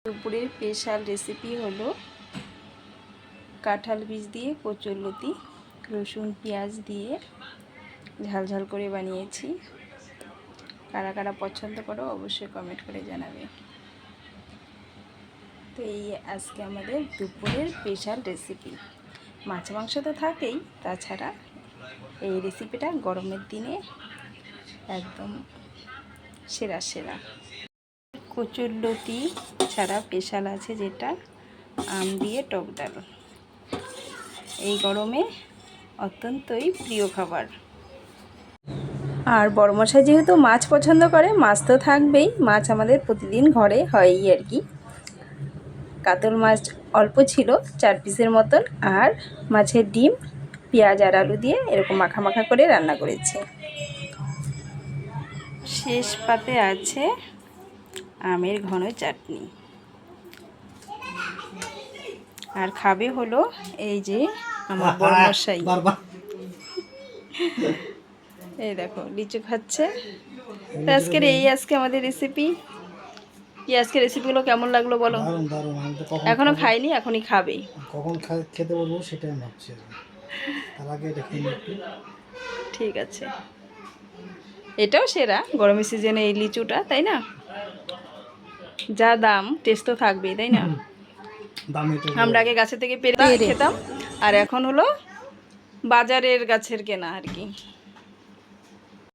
দুপুরের special recipe হলো কাঁঠাল বীজ দিয়ে কচুরলতি রসুন পেঁয়াজ দিয়ে ঝালঝাল করে বানিয়েছি। কারা কারা পছন্দ করো অবশ্যই কমেন্ট করে জানাবে। তো এই আজকে আমাদের দুপুরের স্পেশাল রেসিপি। মাছ মাংস তো থাকেই, তাছাড়া এই রেসিপিটা গরমের দিনে একদম সেরা সেরা। কচুরলতি ছাড়া স্পেশাল আছে যেটা আম দিয়ে টক ডাল, এই গরমে অত্যন্তই প্রিয় খাবার। আর বড়মশাই যেহেতু মাছ পছন্দ করে, মাছ তো থাকবেই, মাছ আমাদের প্রতিদিন ঘরে হয়ই আর কি। কাতল মাছ অল্প ছিল 4 পিসের মতন, আর মাছের ডিম পেঁয়াজ আর আলু দিয়ে এরকম মাখা মাখা করে রান্না করেছে। শেষ পাতে আছে আমের ঘন চাটনি। আর খাবে হলো এই যে আমার বড়মশাই, এই দেখো লিচু খাচ্ছে। তো আজকে আমাদের রেসিপি। আজকে রেসিপিগুলো কেমন লাগলো বলো? এখনো খাইনি, এখনই খাবে। কখন খেতে বলবো সেটাই ভাবছি, তার আগে এটা খেয়ে নিই একটু। ঠিক আছে, এটাও সেরা গরমের সিজনে এই লিচুটা, তাই না? যা দাম, টেস্ট তো থাকবেই, তাই না? আমরা আগে গাছে থেকে পেরে খেতাম, আর এখন হলো বাজারের গাছের কেনা আর কি।